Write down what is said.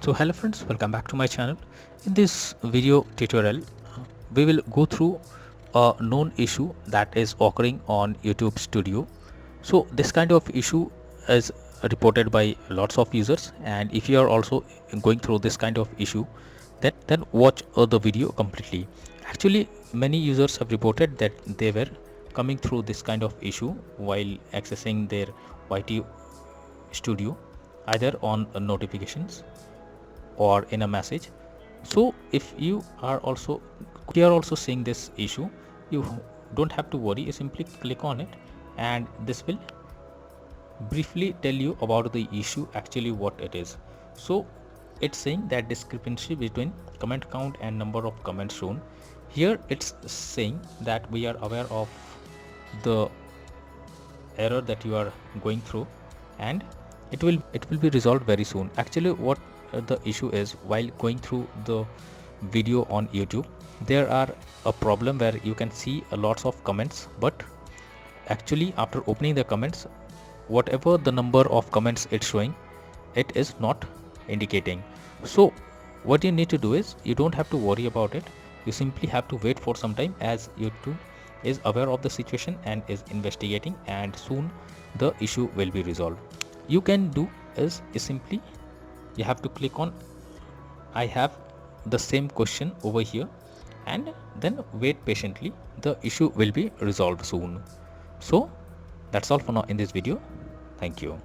So hello friends, welcome back to my channel. In this video tutorial, we will go through a known issue that is occurring on YouTube Studio. So this kind of issue is reported by lots of users, and if you are also going through this kind of issue, then watch the video completely. Actually, many users have reported that they were coming through this kind of issue while accessing their YT Studio, either on notifications or in a message. So if you are also seeing this issue, you don't have to worry. You simply click on it and this will briefly tell you about the issue, actually what it is. So it's saying that discrepancy between comment count and number of comments shown. Here it's saying that we are aware of the error that you are going through, and it will be resolved very soon. Actually what the issue is, while going through the video on YouTube, there are a problem where you can see a lots of comments, but actually after opening the comments, whatever the number of comments it's showing, it is not indicating. So what you need to do is, you don't have to worry about it. You simply have to wait for some time, as YouTube is aware of the situation and is investigating, and soon the issue will be resolved. You can do is simply you have to click on I have the same question over here, and then wait patiently. The issue will be resolved soon. So that's all for now in this video. Thank you.